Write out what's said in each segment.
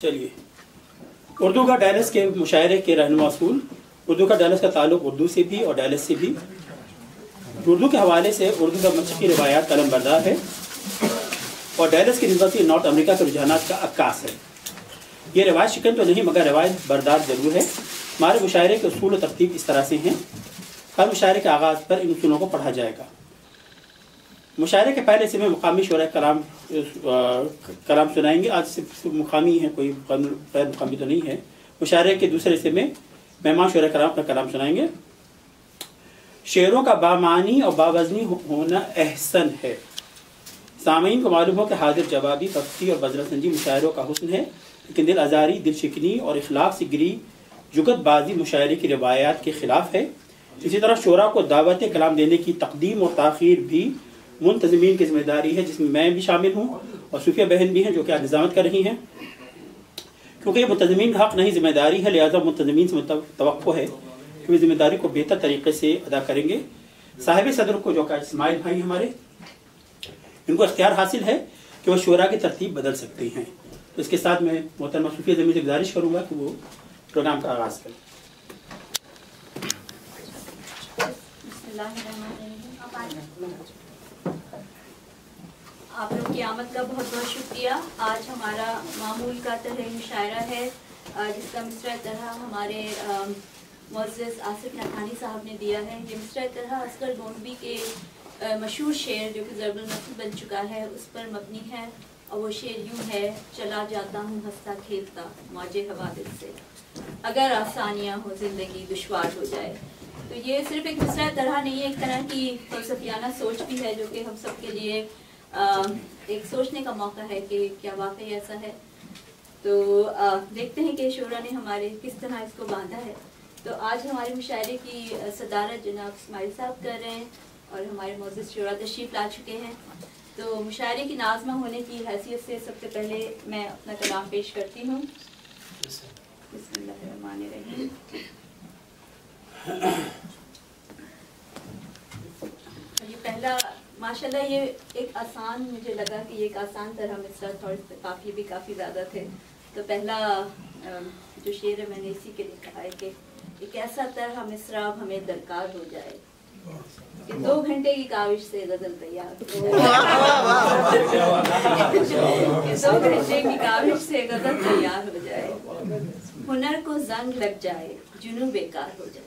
چلیے اردو کا ڈائلس کے مشاعرے کے رہنما اصول۔ اردو کا ڈائلس کا تعلق اردو سے بھی اور ڈائلس سے بھی۔ اردو کے حوالے سے اردو کا مشرقی روایات قلم بردار ہے اور ڈائلس کی نسبت نارتھ امریکہ کے رجحانات کا عکاس ہے۔ یہ روایت شکن تو نہیں مگر روایت بردار ضرور ہے۔ ہمارے مشاعرے کے اصول و ترتیب اس طرح سے ہیں۔ ہر مشاعرے کے آغاز پر ان اصولوں کو پڑھا جائے گا۔ مشاعرے کے پہلے سے میں مقامی شعراء کلام سنائیں گے۔ آج صرف مقامی ہے، کوئی غیر مقامی تو نہیں ہے۔ مشاعرے کے دوسرے سے میں مہمان شعراء کرام اپنا کلام سنائیں گے۔ شعروں کا بامعنی اور باوزنی ہونا احسن ہے۔ سامعین کو معلوم ہو کہ حاضر جوابی، فقطی اور بزرگ سنجی مشاعروں کا حسن ہے، لیکن دل آزاری، دل شکنی اور اخلاق سے گری جگت بازی مشاعرے کی روایات کے خلاف ہے۔ اسی طرح شعراء کو دعوت کلام دینے کی تقدیم اور تاخیر بھی منتظمین کی ذمہ داری ہے، جس میں میں بھی شامل ہوں اور صوفیہ بہن بھی ہیں جو کہ آج نظامت کر رہی ہیں۔ کیونکہ یہ منتظمین کا حق نہیں، ذمہ داری ہے، لہذا منتظمین سے توقع ہے کہ وہ ذمہ داری کو بہتر طریقے سے ادا کریں گے۔ صاحب صدر کو جو کہ اسماعیل بھائی ہمارے، ان کو اختیار حاصل ہے کہ وہ شعراء کی ترتیب بدل سکتے ہیں۔ تو اس کے ساتھ میں محترمہ صوفیہ زمین سے گزارش کروں گا کہ وہ پروگرام کا آغاز کریں۔ آپ لوگ کی آمد کا بہت بہت شکریہ۔ آج ہمارا معمول کا طرح مشاعرہ ہے، جس کا مصرع طرح ہمارے معزز آصف ناتھانی صاحب نے دیا ہے۔ یہ مصرع طرح اصغر گونڈوی کے مشہور شعر جو کہ ضرب المثل بن چکا ہے اس پر مبنی ہے، اور وہ شعر یوں ہے: چلا جاتا ہوں ہنستا کھیلتا موج حوادث سے، اگر آسانیاں ہو زندگی دشوار ہو جائے۔ تو یہ صرف ایک مصرع طرح نہیں ہے، ایک طرح کی فلسفیانہ سوچ بھی ہے جو کہ ہم سب کے لیے ایک سوچنے کا موقع ہے کہ کیا واقعی ایسا ہے۔ تو دیکھتے ہیں کہ شعراء نے ہمارے کس طرح اس کو باندھا ہے۔ تو آج ہمارے مشاعرے کی صدارت جناب اسماعیل صاحب کر رہے ہیں اور ہمارے معزز شعراء تشریف لا چکے ہیں۔ تو مشاعرے کی ناظمہ ہونے کی حیثیت سے سب سے پہلے میں اپنا کلام پیش کرتی ہوں۔ بسم اللہ الرحمن الرحیم۔ یہ پہلا ماشاءاللہ یہ ایک آسان، مجھے لگا کہ یہ ایک آسان طرح مصرع تھا اور اس پہ قافیے بھی کافی زیادہ تھے۔ تو پہلا جو شعر ہے میں نے اسی کے لیے کہا ہے کہ ایک ایسا طرح مصرع اب ہمیں درکار ہو جائے کہ 2 گھنٹے کی کاوش سے غزل تیار ہو جائے، 2 گھنٹے کی کاوش سے غزل تیار ہو جائے، ہنر کو زنگ لگ جائے جنوں بیکار ہو جائے،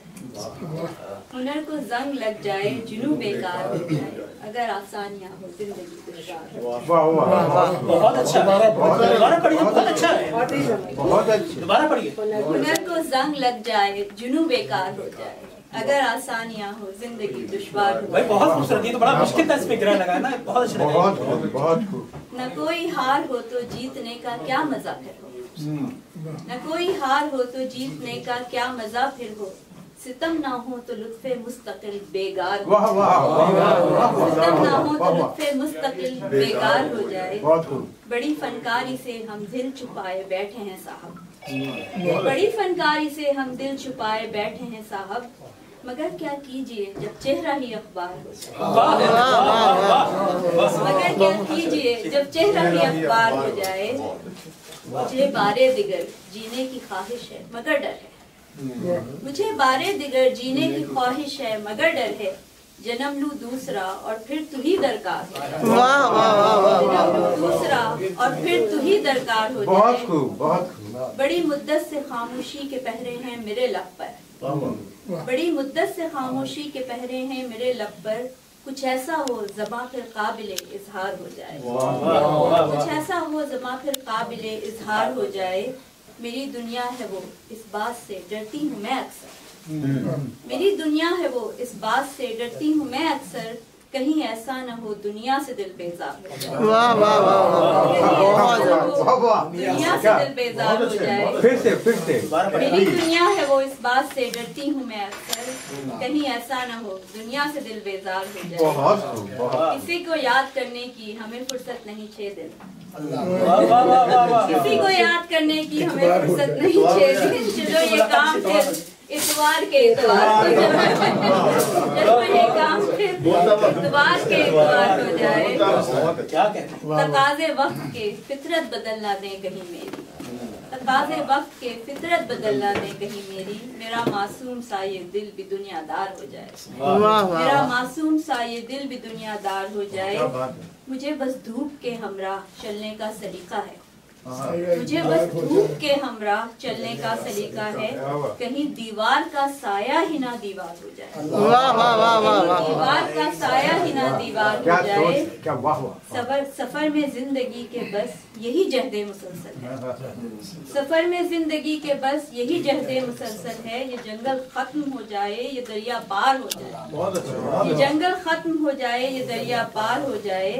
ہنر کو زنگ لگ جائے جنوں بیکار ہو جائے، اگر آسانیاں ہو زندگی دشوار ہو جائے۔ بہت اچھا، دوبارہ پڑھیے، بہت اچھا ہے، بہت اچھا، دوبارہ پڑھیے۔ ہنر کو زنگ لگ جائے جنوں بیکار ہو جائے، اگر آسانیاں ہو زندگی دشوار ہو جائے۔ بہت خوبصورت، یہ تو بڑا مشکل تھا اس پہ گرہ لگانا، بہت اچھا لگا۔ نہ کوئی ہار ہو تو جیتنے کا کیا مزہ پھر ہو، نہ کوئی ہار ہو تو جیتنے کا کیا مزہ پھر ہو، ستم نہ ہو تو لطف مستقل بیگار ہو جائے، ستم نہ ہو تو لطف مستقل بیگار ہو جائے، بڑی فنکاری سے ہم دل چھپائے بیٹھے ہیں صاحب، بڑی فنکاری سے ہم دل چھپائے بیٹھے ہیں صاحب، مگر کیا کیجئے جب چہرہ ہی اخبار ہو جائے، مگر کیا کیجئے جب چہرہ ہی اخبار ہو جائے، مجھے بارے دیگر جینے کی خواہش ہے مگر ڈر ہے، مجھے بارے دیگر جینے کی خواہش ہے مگر ڈر ہے، جنم لوں دوسرا اور پھر تو ہی درکار ہو جائے، جنم لوں دوسرا اور پھر تو ہی درکار ہو جائے، بڑی مدت سے خاموشی کے پہرے ہیں میرے لب پر، بڑی مدت سے خاموشی کے پہرے ہیں میرے لب پر، کچھ ایسا ہو زباں پھر قابل اظہار ہو جائے، کچھ ایسا ہو زباں پھر قابل اظہار ہو جائے، میری دنیا ہے وہ اس بات سے ڈرتی ہوں میں اکثر، میری دنیا ہے وہ اس بات سے ڈرتی ہوں میں اکثر، کہیں ایسا نہ ہو دنیا سے دل بیزار ہو جائے، دنیا سے دل بیزار ہو جائے، میری دنیا ہے وہ اس بات سے ڈرتی ہوں میں اکثر، کہیں ایسا نہ ہو دنیا سے دل بیزار ہو جائے، کسی کو یاد کرنے کی ہمیں فرصت نہیں 6 دن، کسی کو یاد کرنے کی ہمیں فرصت نہیں 6 دن، چلو یہ کام پھر اتوار کے اتوار ہو جائے، چلو یہ کام پھر اتوار کے اتوار ہو جائے، تقاضے وقت کے فطرت بدل نہ دیں کہیں میری، तकाज़े वक्त के फितरत बदलना दे कहीं मेरा मासूम सा ये दिल भी दुनियादार हो जाए, मेरा मासूम सा ये दिल भी दुनियादार हो जाए। मुझे बस धूप के हमरा चलने का सलीका है, मुझे बस धूप के हमरा चलने का सलीका है, कहीं दीवार का साया ही ना दीवार हो जाए, दीवार का साया ही ना दीवार हो जाए। सफर में जिंदगी के बस यही जहदे मुसलसल है, सफर में जिंदगी के बस यही जहदे मुसलसल है। ये जंगल खत्म हो जाए ये दरिया पार हो जाए, ये जंगल खत्म हो जाए ये दरिया पार हो जाए।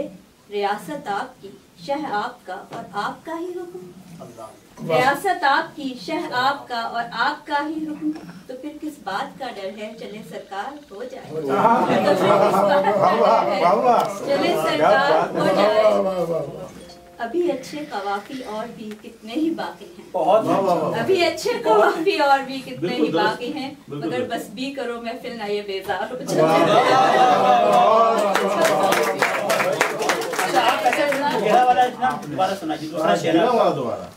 रियासत आपकी शह आपका और आपका ही हुक्म, रियासत आपकी शह आपका और आपका ही हुक्म, तो फिर किस बात का डर है, चले सरकार हो जाए, तो फिर किस बात का डर है, चले सरकार हो जाए। अभी अच्छे कवाफी और भी कितने ही बाकी हैं, अभी अच्छे कवाफी और भी कितने ही बाकी हैं, मगर बस भी करो महफिल ना ये बेजार हो गिरा वाला इतना दोबारा सुना जी, दूसरा शेर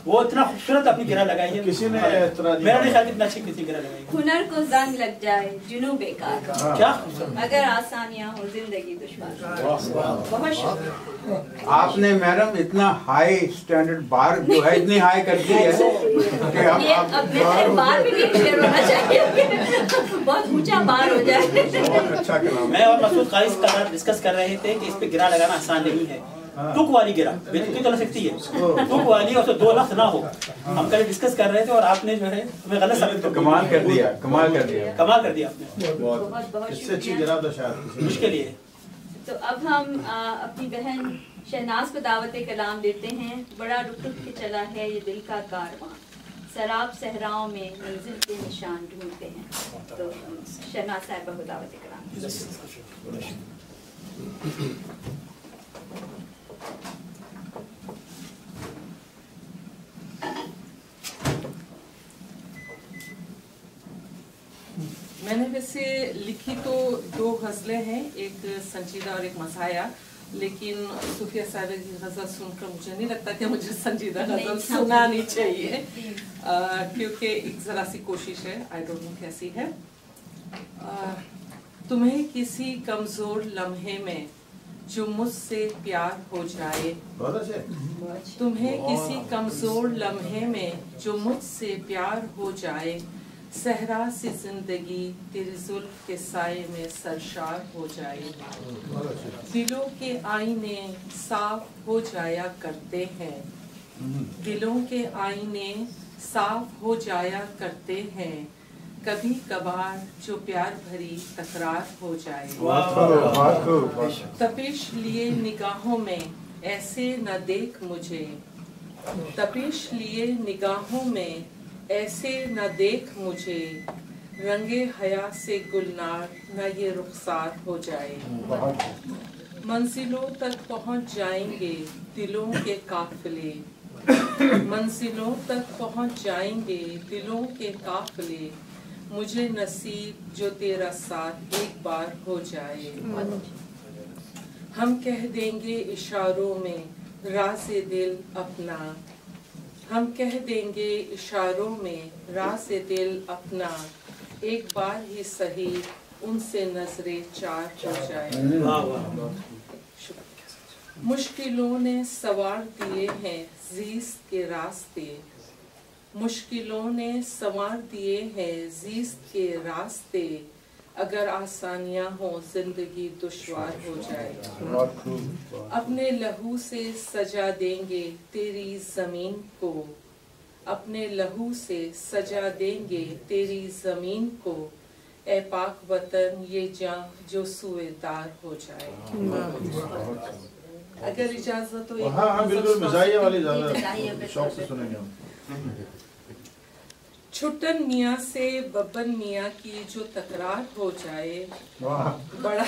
वो इतना खूबसूरत अपनी गिरा लगाई है, किसी ने मेरा नहीं ख्याल कितना अच्छी किसी गिरा लगाई है। हुनर को जंग लग जाए जुनू बेकार, क्या अगर आसानियां हो जिंदगी दुश्वार। बहुत शुक्रिया। आपने मैडम इतना हाई स्टैंडर्ड बार जो है इतनी हाई कर दी है कि अब बार भी नहीं शेर होना चाहिए, बहुत ऊंचा बार हो जाए। अच्छा कलाम। मैं और मसूद खालिद डिस्कस कर रहे थे कि इस पे गिरा लगाना आसान नहीं है, तुक वाली गिरा बेतुकी तो लग सकती है, तुक वाली और तो 2 लफ्ज ना हो। हम कल डिस्कस कर रहे थे और आपने जो है हमें गलत साबित कर कमाल कर दिया, कमाल कर दिया, कमाल कर दिया आपने, बहुत इससे अच्छी गिरा तो शायद मुश्किल ही है। तो अब हम अपनी बहन शहनाज को दावत कलाम देते हैं। बड़ा रुक रुक के चला है ये दिल का कारवां, शराब सहराओं में मंजिल के निशान ढूंढते हैं। तो शहनाज साहिबा को दावत कलाम। मैंने वैसे लिखी तो 2 गज़लें हैं, एक संजीदा और एक मज़ाया, लेकिन सूफिया साहिबा की गज़ल सुनकर मुझे नहीं लगता कि मुझे संजीदा गज़ल सुनानी चाहिए, क्योंकि एक ज़रा सी कोशिश है, आई डोंट नो कैसी है। तुम्हें किसी कमज़ोर लम्हे में जो मुझसे प्यार हो जाए, तुम्हें किसी कमज़ोर लम्हे में जो मुझसे प्यार हो जाए, सहरा सी जिंदगी तेरी जुल्फ के साए में सरशार हो जाए। दिलों के आईने साफ हो जाया करते हैं, दिलों के आईने साफ हो जाया करते हैं, कभी कभार जो प्यार भरी तकरार हो जाए। तपिश लिए निगाहों में ऐसे न देख मुझे, तपिश लिए निगाहों में ऐसे न देख मुझे, रंगे हया से गुलनार न ये रुखसार हो जाए। मंजिलों तक पहुंच जाएंगे दिलों के काफिले, मंजिलों तक पहुंच जाएंगे दिलों के काफिले, मुझे नसीब जो तेरा साथ एक बार हो जाए। हम कह देंगे इशारों में राज़े दिल अपना, हम कह देंगे इशारों में राज़े दिल अपना, एक बार ही सही उनसे नजरे चार हो जाए। मुश्किलों ने सवार दिए हैं ज़ीस्त के रास्ते, मुश्किलों ने संवार दिए हैं ज़ीस्त के रास्ते, अगर आसानियां हो जिंदगी दुश्वार हो जाए। अपने लहू से सजा देंगे तेरी जमीन को, अपने लहू से सजा देंगे तेरी जमीन को, ए पाक वतन ये जान जो सुएदार हो जाए। अगर इजाजत हो। हाँ बिल्कुल मज़ाहिया वाली ज़्यादा शौक से सुनेंगे हम। छुट्टन मियाँ से बब्बन मियाँ की जो तकरार हो जाए, बड़ा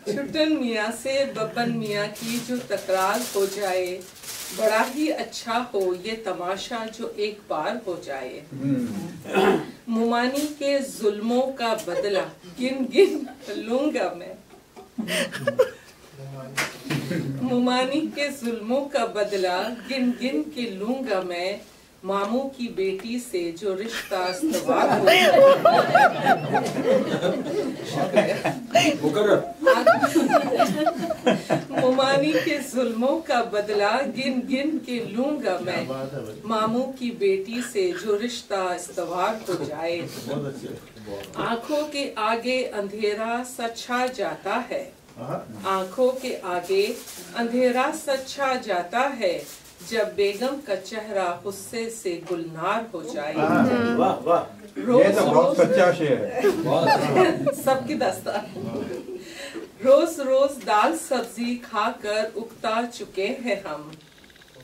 छुट्टन मियाँ से बब्बन मियाँ की जो तकरार हो जाए, बड़ा ही अच्छा हो ये तमाशा जो एक बार हो जाए। मुमानी के जुल्मों का बदला गिन गिन लूंगा मैं, मुमानी के जुल्मों का बदला गिन गिन के लूंगा मैं, मामू की बेटी से जो रिश्ता इस्तवार हो। मुमानी के जुल्मों का बदला गिन गिन के लूंगा मैं, मामू की बेटी से जो रिश्ता इस्तवार हो जाए। आंखों के आगे अंधेरा सच छा जाता है, आंखों के आगे अंधेरा सच छा जाता है, जब बेगम का चेहरा गुस्से से गुलनार हो जाए। वाह वाह, ये तो बहुत सच्चा शेर है। सबकी दास्तान। रोज रोज दाल सब्जी खाकर उगता चुके हैं हम,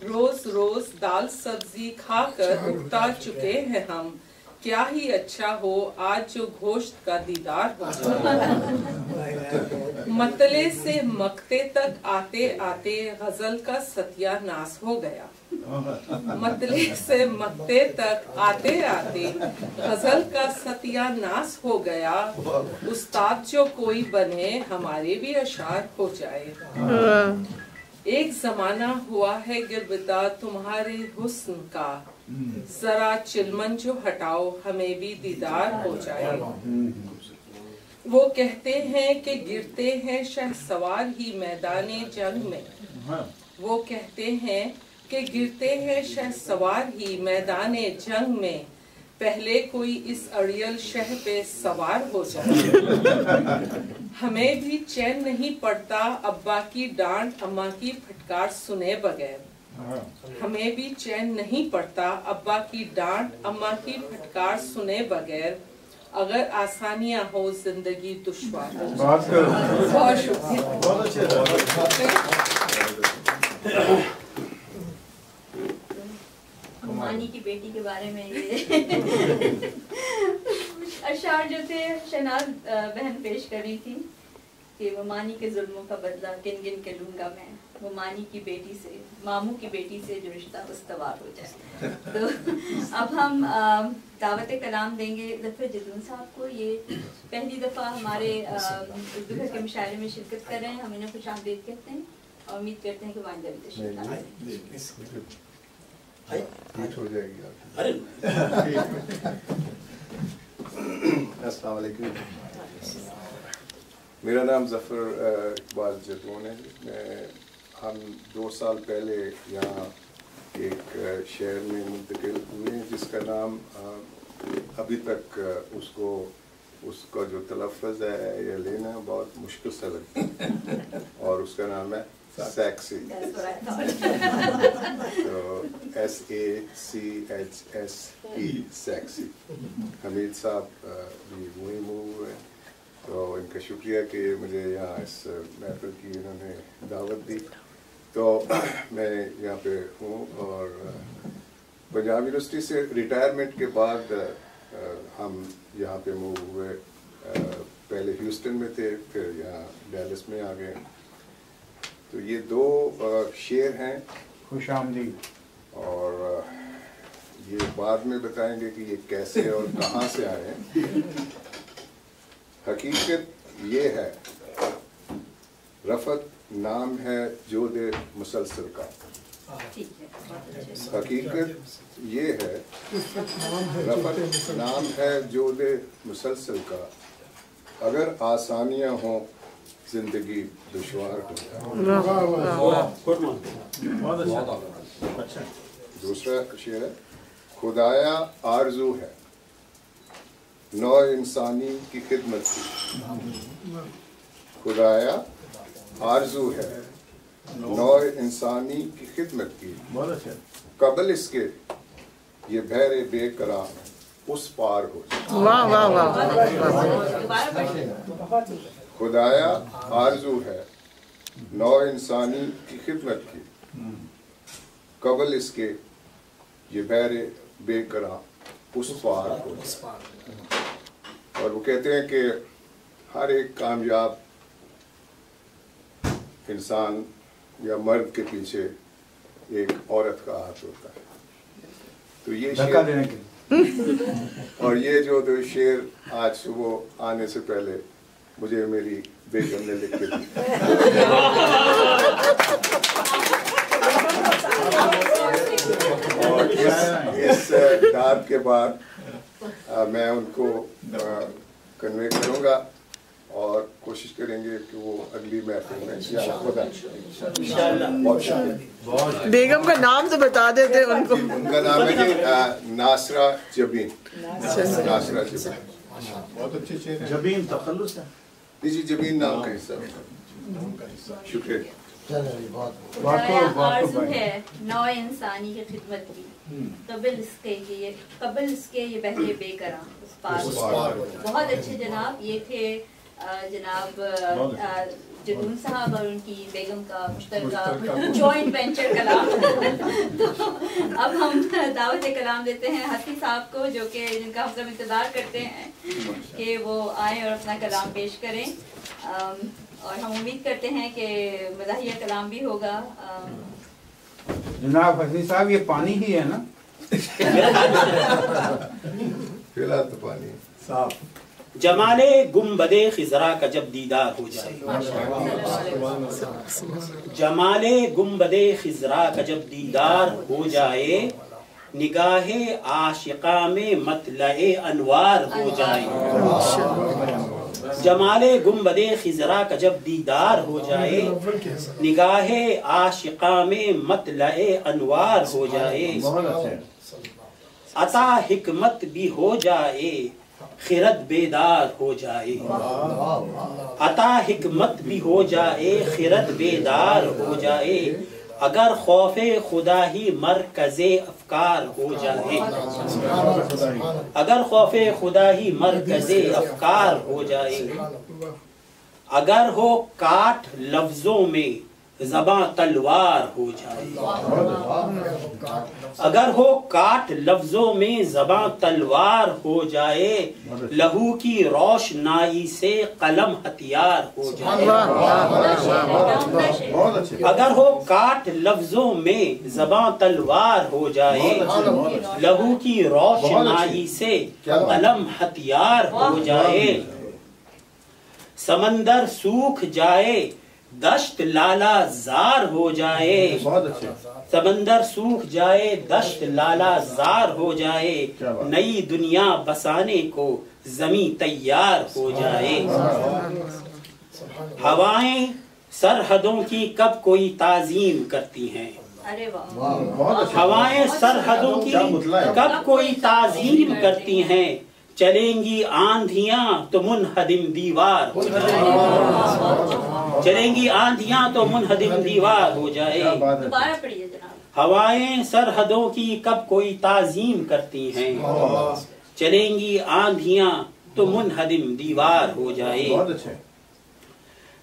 रोज रोज दाल सब्जी खाकर उगता चुके हैं हम, क्या ही अच्छा हो आज जो गोश्त का दीदार हो जाए। मतले से मक्ते तक आते आते गजल का सत्यानाश हो गया, मतले से मक्ते तक आते आते गजल का सत्यानाश हो गया, उस्ताद जो कोई बने हमारे भी अशार हो जाए। एक जमाना हुआ है गिरबिता तुम्हारे हुस्न का, जरा चिलमन जो हटाओ हमें भी दीदार हो जाए। वो कहते हैं कि गिरते हैं शहसवार ही मैदाने जंग में, वो कहते हैं कि गिरते हैं शहसवार ही मैदाने जंग में, पहले कोई इस अड़ियल शह पे सवार हो जाए। हमें भी चैन नहीं पड़ता अब्बा की डांट अम्मा की फटकार सुने बगैर, हमें भी चैन नहीं पड़ता अब्बा की डांट अम्मा की फटकार सुने बगैर, अगर आसानियां हो जिंदगी दुश्वार हो। बहुत शुक्रिया। बहुत अच्छे। मुमानी की बेटी के बारे में ये अशार जो थे शहनाज बहन पेश कर रही थी कि मुमानी के जुल्मों का बदला गिन गिन के लूंगा मैं, मुमानी की बेटी से मामू की बेटी से जो रिश्ता उस्तवार हो जाए। तो अब हम दावत कलाम देंगे ज़फ़र जदून साहब को। ये पहली दफ़ा हमारे उर्दू घर के मुशायरे में शिरकत कर रहे हैं, हम इन्हें खुश आमदीद कहते हैं और उम्मीद करते हैं कि वाइंदा भी तशरीफ़ लाएं। अस्सलाम वालेकुम। मेरा नाम ज़फ़र इकबाल जदून है। हम 2 साल पहले यहाँ एक शहर में मुंतकिल हुए हैं जिसका नाम अभी तक उसका जो तलफ़्फ़ुज़ है या लेना बहुत मुश्किल सा लगता है, और उसका नाम है सैक्सी। तो SACHSE सैक्सी। हमीद साहब भी वही मूव हुए, तो इनका शुक्रिया कि मुझे यहाँ इस महफिल की इन्होंने दावत दी। तो मैं यहाँ पे हूँ और पंजाब यूनिवर्सिटी से रिटायरमेंट के बाद हम यहाँ पे मूव हुए। पहले ह्यूस्टन में थे, फिर यहाँ डैलस में आ गए। तो ये 2 शेर हैं, खुश आमदीद, और ये बाद में बताएंगे कि ये कैसे और कहाँ से आए हैं। हकीकत ये है, रफ़त नाम है जोदे मुसलसल का। हकीकत ये है, रफ़त नाम है जोदे मुसलसल का, अगर आसानियाँ हों जिंदगी दुश्वार हो जाए। दूसरा शेर है, खुदाया आरज़ू है नौ इंसानी की खिदमत की, खुदाया आरज़ू है नौ इंसानी की खिदमत की, कबल इसके ये बहरे बेकरार उस पार हो जाए। वाह वाह वाह। खुदाया आरज़ू है नौ इंसानी की खिदमत की, कबल इसके ये बहरे बेकरार उस पार हो जाए। और वो कहते हैं कि हर एक कामयाब इंसान या मर्द के पीछे एक औरत का हाथ होता है। तो ये शेर और ये जो शेर आज सुबह आने से पहले मुझे मेरी बेगम ने लिख के दी। के बाद मैं उनको कन्वे करूँगा और कोशिश करेंगे कि वो अगली महफिल में इंशाअल्लाह। बेगम का नाम तो बता देते उनको। उनका नाम है जी नासरा जबीन। नासरा जबीन बहुत अच्छी चीज है। जबीन तखल्लुस है। जी जबीन नाम का हिस्सा है। शुक्रिया। मेरा आरज़ू है नौ इंसानी की खिदमत की, कबल इसके ये बहरे बेकरां उस पार। बहुत अच्छे जनाब, ये थे जनाब जदून साहब और उनकी बेगम का मुश्तरका जॉइंट वेंचर कलाम। तो अब हम दावत कलाम देते हैं हसी साहब को, जो कि जिनका हम सब इंतज़ार करते हैं कि वो आए और अपना कलाम पेश करें। और हम उम्मीद करते हैं कि मज़ाहिया कलाम भी होगा। जनाब हसी साहब, ये पानी ही है ना? फिलहाल तो पानी साफ। जमाले गुम्बदे खिजरा का जब दीदार हो जाए, जमाले गुम्बदे खिजरा का जब दीदार हो जाए, निगाहे आशिका में मतलए अनवार हो जाए। जमाले गुम्बदे खिजरा का जब दीदार हो जाए, निगाहे आशिका में मतलए अनवार हो जाए। अता हिकमत भी हो जाए, खिरत बेदार हो जाए। अता हिकमत भी हो जाए, खिरत बेदार हो जाए। अगर खौफे खुदा ही मरकज़े अफकार हो जाए, अगर खौफे खुदा ही मरकज़े अफकार हो जाए। अगर हो काट लफ्जों में ज़बां तलवार हो जाए, अगर हो काट लफ्जों में ज़बां तलवार हो जाए। लहू की रोशनाई से कलम हथियार हो जाए। अगर हो काट लफ्जों में ज़बां तलवार हो जाए, लहू की रोशनाई से कलम हथियार हो जाए। समंदर सूख जाए, दश्त लाला जार हो जाए। समंदर सूख जाए, दश्त लाला जार हो जाए। नई दुनिया बसाने को जमी तैयार हो जाए। हवाएं सरहदों की कब कोई ताजीम करती हैं, अरे वाह। हवाएं सरहदों की कब कोई ताजीम करती हैं। चलेंगी आंधियां तो मुनहदिम दीवार हो जाए, चलेंगी आंधियां तो मुनहदिम दीवार हो जाए। दोबारा पढ़िए जनाब। हवाएं सरहदों की कब कोई ताजीम करती हैं, चलेंगी आंधियां तो मुनहदिम दीवार हो जाए।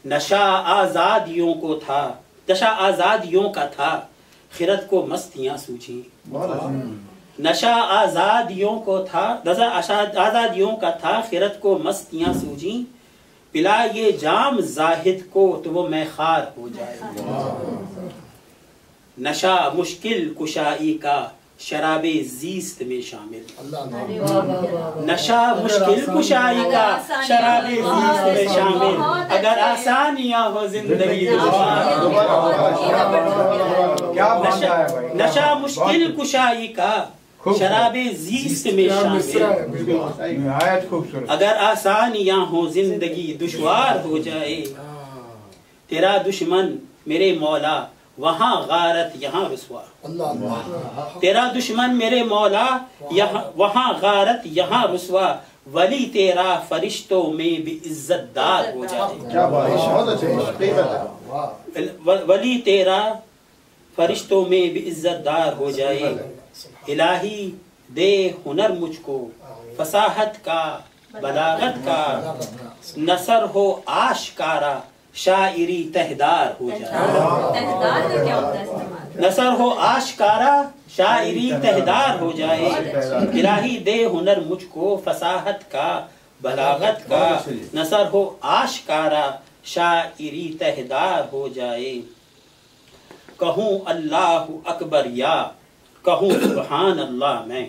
नशा आजादियों को था, नशा आजादियों का था, खिरत को मस्तियां सूझी। नशा आजादियों को था, नशा आजादियों का था, खिरत को मस्तियां सूझी। पिला ये जाम जाहिद को तो वो मैखार हो जाए। नशा मुश्किल कुशाई का शराबे जीस्त में शामिल। नशा मुश्किल कुशाई का शराबे जीस्त में शामिल। अगर आसानियां हो जिंदगी नशा मुश्किल कुशाई का शराबे जीस्त में शामिल। अगर आसानियां हो जिंदगी दुश्वार हो जाए। तेरा दुश्मन मेरे मौला वहाँ गारत यहाँ रुसवा। तेरा दुश्मन मेरे मौला यहाँ वहाँ गारत यहाँ रुसवा। वली तेरा फरिश्तों में भी इज्जतदार हो जाए। वली तेरा फरिश्तों में भी इज्जतदार हो जाए। इलाही दे हुनर मुझको फसाहत का बलागत का। नसर हो आशकारा शायरी तहदार हो जाए। नसर हो आशकारा शायरी तहदार हो जाए। इलाही दे हुनर मुझको फसाहत का बलागत का। नसर हो आशकारा शायरी तहदार हो जाए। कहूँ अल्लाह अकबर या कहूँ सुबहान अल्लाह मैं।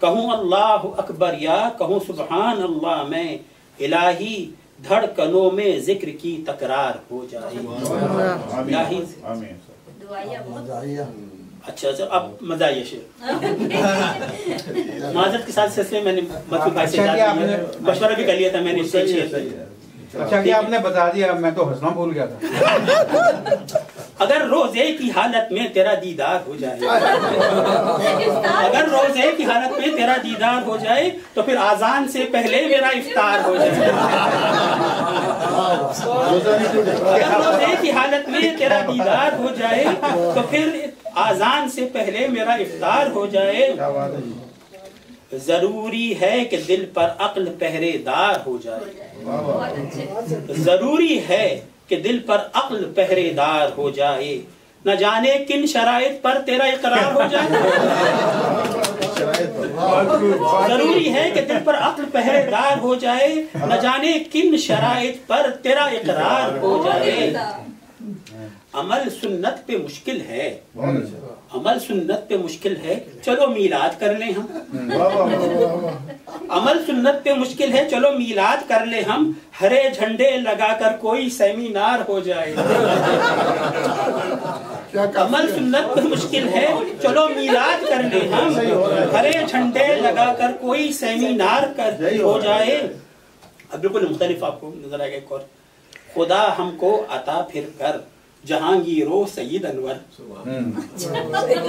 कहूँ अल्लाह अकबर या कहूँ सुबहान अल्लाह मैं। इलाही धड़कनों में जिक्र की तकरार हो जाए। अच्छा अच्छा, अब मजा आइए शेर। माजरत के साथ सिलसिले में मैंने मतलब भाई से मशवरा भी कर लिया था मैंने इससे शेर। अच्छा क्या आपने बता दिया, मैं तो हंसना भूल गया था। अगर रोजे की हालत में तेरा दीदार हो जाए, अगर रोजे की हालत में तेरा दीदार हो जाए तो फिर आजान से पहले मेरा इफ्तार हो जाए। अगर रोजे की हालत में तेरा दीदार हो जाए तो फिर आजान से पहले मेरा इफ्तार हो जाए। जरूरी है कि दिल पर अक्ल पहरेदार हो जाए, जरूरी है कि दिल पर अक्ल पहरेदार हो जाए, न जाने किन शराइत पर तेरा इकरार हो जाए। जरूरी है कि दिल पर अक्ल पहरेदार हो जाए, न जाने किन शराइत पर तेरा इकरार हो जाए। अमल सुन्नत पे मुश्किल है, अमल सुन्नत पे मुश्किल है, चलो मीलाद कर ले हम। अमल सुन्नत पे मुश्किल है, चलो मीलाद कर ले हम, हरे झंडे लगाकर कोई सेमिनार हो जाए। अमल सुन्नत पे मुश्किल है, चलो मीलाद कर ले हम, हरे झंडे लगाकर कोई सेमिनार हो जाए। अब बिल्कुल मुख्तलिफ आपको नजर आएगा एक और। खुदा हमको अता फिर कर जहांगीरो सईद अनवर,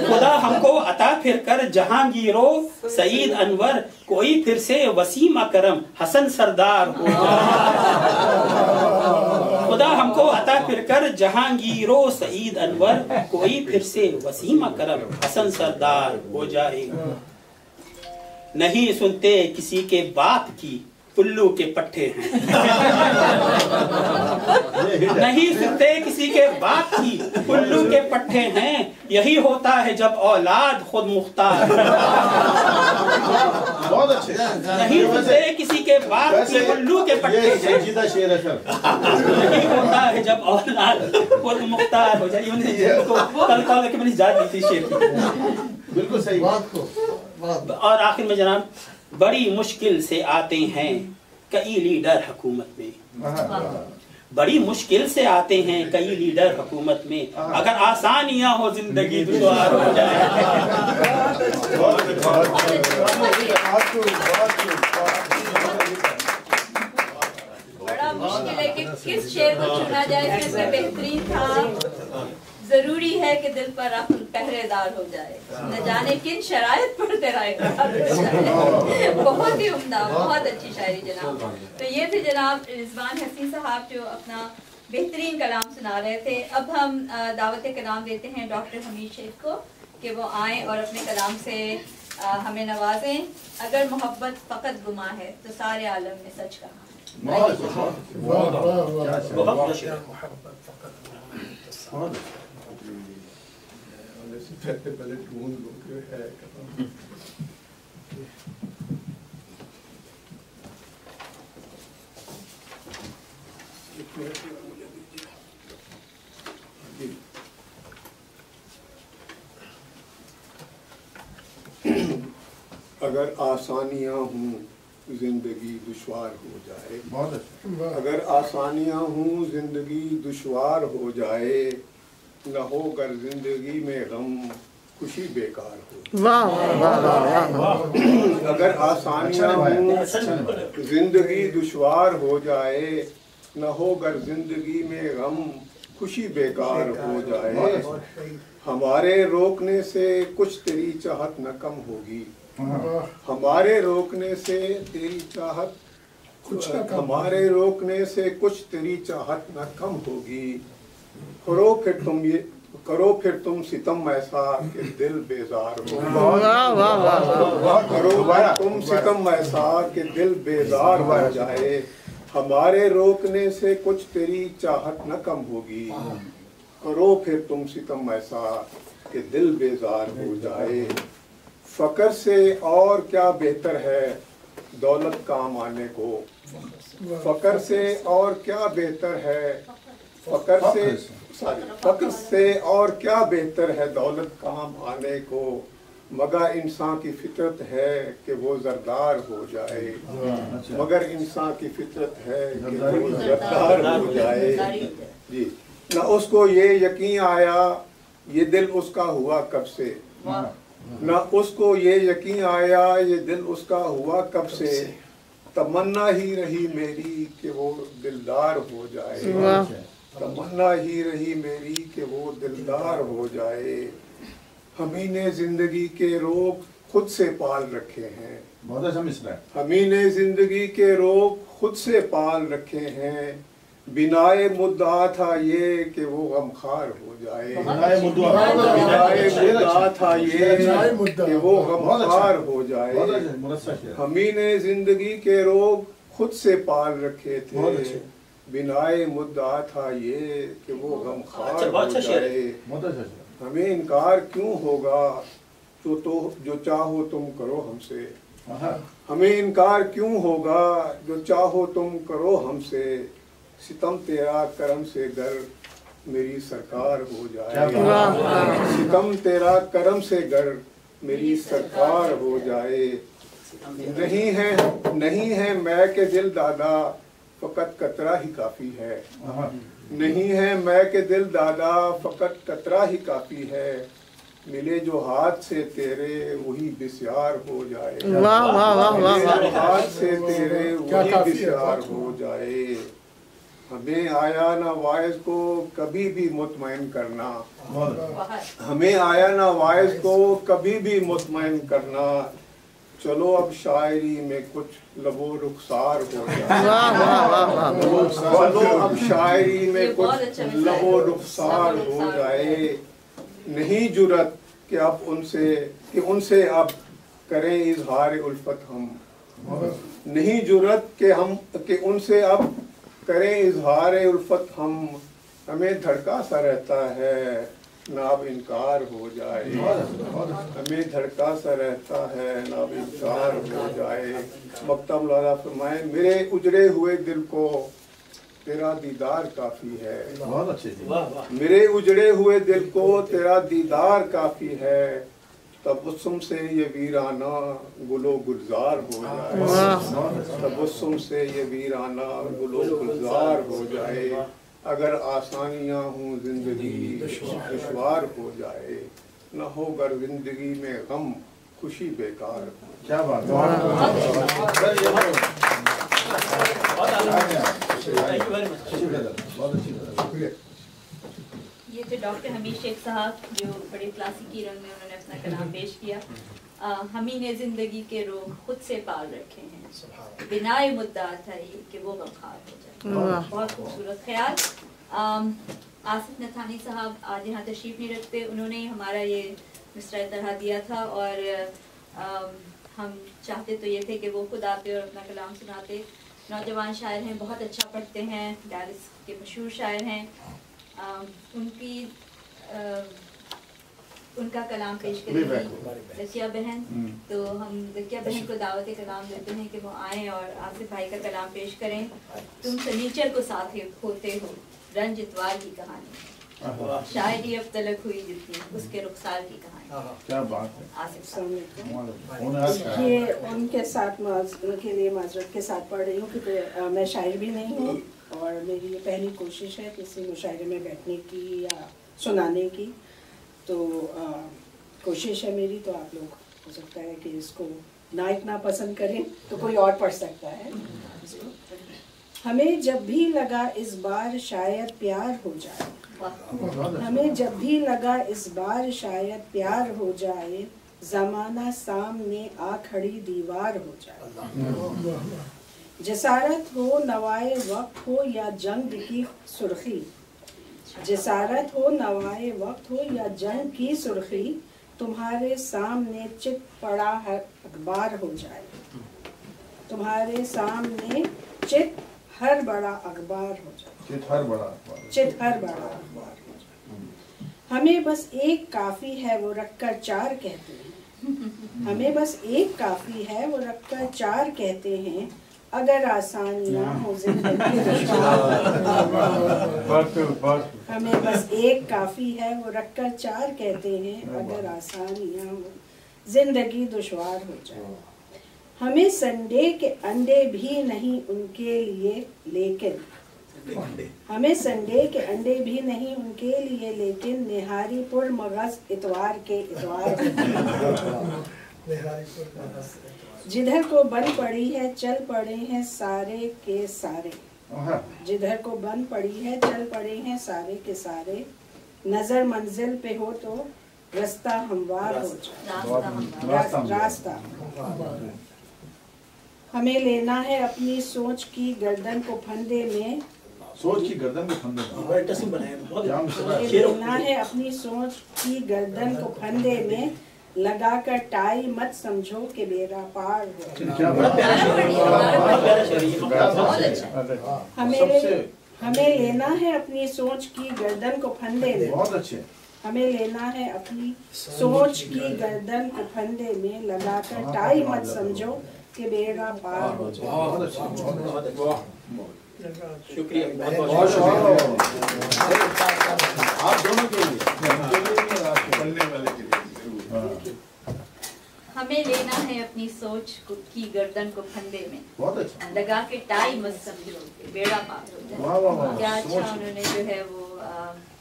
खुदा हमको अता फिर कर जहांगीरो सईद अनवर, कोई फिर से वसीम अकरम हसन सरदार हो जाए। खुदा हमको अता फिर कर जहांगीरो सईद अनवर, कोई फिर से वसीम अकरम हसन सरदार हो जाए। नहीं सुनते किसी के बाप की उल्लू के पट्टे हैं, नहीं सुनते किसी के बाप की उल्लू के पट्टे हैं, यही होता है जब औलाद खुद मुख्तार। बहुत अच्छे। नहीं सुनते किसी के बाप की उल्लू के पट्टे हैं, शेर है सर। यही होता है जब औलाद खुद मुख्तार हो जाए। कल की मैंने याद दी थी शेर की, बिल्कुल सही बात को। और आखिर में जनाब, बड़ी मुश्किल से आते हैं कई लीडर हुकूमत में, बड़ी मुश्किल से आते हैं कई लीडर हुकूमत में, अगर आसानियां हो जिंदगी दुश्वार हो जाए। बड़ा मुश्किल है कि किस शेर को चुना जाए, इसमें बेहतरीन था जरूरी है कि दिल पर अक्ल पहरेदार हो जाए, न जाने किन शराइत पर तेरा इकरार हो जाए। बहुत ही उम्दा, बहुत अच्छी शायरी जनाब। तो ये थे जनाब रिजवान हसीन साहब जो अपना बेहतरीन कलाम सुना रहे थे। अब हम दावत कलाम देते हैं डॉक्टर हमीद शेख को कि वो आएँ और अपने कलाम से हमें नवाजें। अगर मोहब्बत फ़कत गुमा है तो सारे आलम में सच कहा। पहले ढूंढ लो कि है अगर आसानियां हूँ जिंदगी दुश्वार हो जाए, बहुत अच्छा। अगर आसानियां हूँ जिंदगी दुश्वार हो जाए, न हो अगर जिंदगी में गम खुशी बेकार हो। वाह वाह वाह। अगर आसानियां हूँ जिंदगी दुश्वार हो जाए, न हो अगर जिंदगी में गम खुशी बेकार हो जाए, हमारे रोकने से कुछ तेरी चाहत न कम होगी, हमारे रोकने से तेरी चाहत हमारे रोकने से कुछ तेरी चाहत न कम होगी। करो फिर तुम सितम ऐसा कि दिल बेजार हो, करो तुम सितम ऐसा कि दिल बेजार हो जाए, हमारे रोकने से कुछ तेरी चाहत न कम होगी। करो फिर तुम सितम ऐसा कि दिल बेजार हो जाए। फकर से और क्या बेहतर है दौलत काम आने को, फकर से और क्या बेहतर है फकर से और क्या बेहतर है दौलत काम आने को, मगर इंसान की फितरत है कि वो जरदार हो जाए, मगर इंसान की फितरत है कि वो जरदार हो जाए। जी, न उसको ये यकीन आया ये दिल उसका हुआ कब से, ना उसको ये यकीन आया ये दिल उसका हुआ कब से, तमन्ना ही रही मेरी कि वो दिलदार हो जाए, तमन्ना ही रही मेरी कि वो दिलदार हो जाए। हमी ने जिंदगी के रोग खुद से पाल रखे हैं, बहुत अच्छा मिसरा है। हमी ने जिंदगी के रोग खुद से पाल रखे हैं, बिनाए मुद्दा था ये कि वो गमखार हो जाए, बिनाए मुद्दा था ये कि वो गमखार हो जाए। हमी ने जिंदगी के रोग खुद से पाल रखे थे, बिनाए मुद्दा था ये कि वो गमखार हो जाए। हमें इनकार क्यों होगा जो चाहो तुम करो हमसे, हमें इनकार क्यों होगा जो चाहो तुम करो हमसे, सितम तेरा करम से गर मेरी सरकार हो जाए, सितम तेरा करम से गर मेरी सरकार हो जाए। नहीं है मैं के दिल दादा फकत कतरा ही काफी है, नहीं है मैं के दिल दादा फकत कतरा ही काफी है, मिले जो हाथ से तेरे वही बिस्यार हो जाए, मिले जो हाथ से तेरे वही बिस्यार हो जाए। हमें आया ना वाइज को कभी भी मुतमईन करना, हमें आया ना वाइज को कभी भी मुतमईन करना, चलो अब शायरी में कुछ लबो रुखसार हो जाए, चलो अब शायरी में कुछ लबो रुखसार हो जाए। नहीं जुरत कि अब उनसे अब करें इजहार उल्फत हम, नहीं जुरत कि उनसे अब करें इजहार उल्फत हम, हमें धड़का सा रहता है ना अब इनकार हो जाए, हमें धड़का सा रहता है ना अब इनकार हो जाए। मक्तम मौलाना फरमाए मेरे उजड़े हुए दिल को तेरा दीदार काफी है, बहुत अच्छे जी। मेरे उजड़े हुए दिल को तेरा दीदार काफी है, तबस्सुम से ये वीराना गुलो गुलजार हो जाए, तबस्सुम से ये वीराना गुलो गुलजार हो जाए। अगर आसानियां हूँ जिंदगी दुश्वार हो जाए, न हो गर जिंदगी में गम खुशी बेकार। क्या बात है। ये थे डॉक्टर हमीद शेख साहब जो बड़े क्लासिकी रंग में उन्होंने अपना कलाम पेश किया। हमी ने जिंदगी के रोग खुद से पाल रखे हैं, बिनाए मुद्दा था ये कि वो गमखार हो जाए। बहुत खूबसूरत ख्याल। आसिफ नथानी साहब आज यहाँ तशरीफ नहीं रखते, उन्होंने हमारा ये मिसरा तरह दिया था और हम चाहते तो ये थे कि वो खुद आते और अपना कलाम सुनाते। नौजवान शायर हैं, बहुत अच्छा पढ़ते हैं, डारिस के मशहूर शायर हैं। उनका कलाम पेश करेंगी रकिया बहन, तो हम रकिया बहन को दावत कलाम देते हैं कि वो आएँ और आसिफ भाई का कलाम पेश करें। तुम सनीचर को साथ होते हो रंज इतवार की कहानी, शायद अब तलक हुई जितनी उसके रुखसार की कहानी। क्या बात है। आसिफ ये उनके साथ उनके लिए माजरत के साथ पढ़ रही हूँ क्योंकि मैं शायर भी नहीं हूँ और मेरी ये पहली कोशिश है किसी मुशायरे में बैठने की या सुनाने की, तो कोशिश है मेरी। तो आप लोग हो सकता है कि इसको ना इतना पसंद करें तो कोई और पढ़ सकता है। हमें जब भी लगा इस बार शायद प्यार हो जाए, हमें जब भी लगा इस बार शायद प्यार हो जाए, ज़माना सामने आ खड़ी दीवार हो जाए। जसारत हो नवाए वक्त हो या जंग की सुर्खी, जसारत हो नवाए वक्त हो या जंग की सुर्खी, तुम्हारे सामने चित पड़ा हर अखबार हो जाए, तुम्हारे सामने चित हर बड़ा अखबार हो जाए, चित हर बड़ा अखबार हो जाए। हमें बस एक काफी है वो रखकर चार कहते हैं, हमें बस एक काफी है वो रखकर चार कहते हैं, अगर आसानियां हो जिंदगी हमें बस एक काफी है वो रखकर चार कहते हैं, अगर आसानियां हो जिंदगी दुश्वार हो जाए। हमें संडे के अंडे भी नहीं उनके लिए, लेकिन हमें संडे के अंडे भी नहीं उनके लिए, लेकिन निहारी पुर मगज इतवार के इतवार। जिधर को बन पड़ी है चल पड़े हैं सारे के सारे, जिधर को बन पड़ी है चल पड़े हैं सारे के सारे। नजर मंजिल पे हो तो रास्ता हमवार हो जाए, रास्ता। हमें लेना है अपनी सोच की गर्दन को फंदे में, सोच की गर्दन को फंदे हमें लेना है अपनी सोच की गर्दन को फंदे में, लगा कर टाई मत समझो कि बेड़ा पार हो। हमें लेना है अपनी सोच की गर्दन को फंदे में, बहुत अच्छे। हमें लेना है अपनी सोच की गर्दन को फंदे में, लगा कर टाई मत समझो कि बेड़ा पार हो जाए। शुक्रिया, आप दोनों के लिए, आपके पढ़ने वाले के लिए। हमें लेना है अपनी सोच की गर्दन को फंदे में, बहुत अच्छा। लगा के टाई मत समझो कि बेड़ा पार हो जाए। वाह वाह वाह, क्या अच्छा उन्होंने जो है वो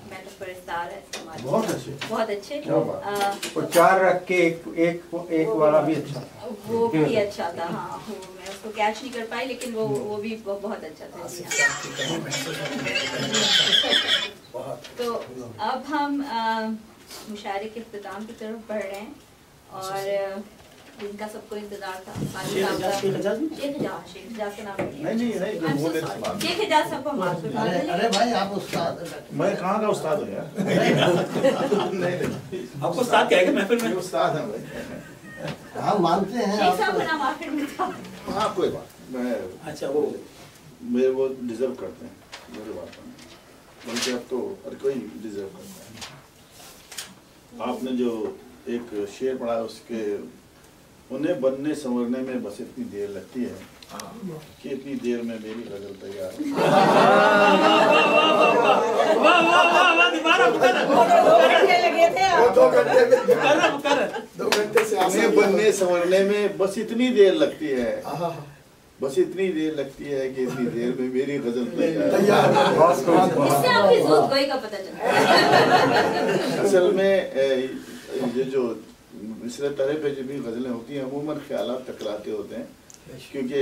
मेटाफर इस्तेमाल है इस्तेमाल किया। बहुत अच्छे, बहुत अच्छे। और 4 रख के एक वाला भी अच्छा, वो भी अच्छा था। हाँ, वो मैं उसको कैच नहीं कर पाई, लेकिन वो भी बहुत अच्छा था। तो अब हम मुशायरे के इख्तिताम की तरफ बढ़ रहे हैं, और जिनका सबको इंतजार था शेख हिजाज का नाम नहीं, शेख हिजाज सबको माफ कर। अरे भाई आप उस्ताद, मैं कहाँ का उस्ताद हूँ यार? नहीं, आपको उस्ताद कहेगा महफिल में? उस्ताद हैं भाई, हम मानते हैं शेख साहब का नाम आखिर में था। हाँ कोई बात, मैं अच्छा वो मेरे वो डिजर्व करते हैं, मेरे बात में बल्कि अब तो हर कोई डिजर्व करता है। आपने जो एक शेर पढ़ा उसके, उन्हें बनने संवरने में बस इतनी देर लगती है कि इतनी देर में मेरी गजल तैयार है। उन्हें बनने संवरने में बस इतनी देर लगती है, बस इतनी देर लगती है कि इतनी देर में मेरी गजल तैयार है। इससे आपकी ज़ोक़-गोई का पता चलता है। असल में ये जो मिसरे तरह पे जो भी गज़लें होती हैं अमूमन ख्यालात टकराते होते हैं, क्योंकि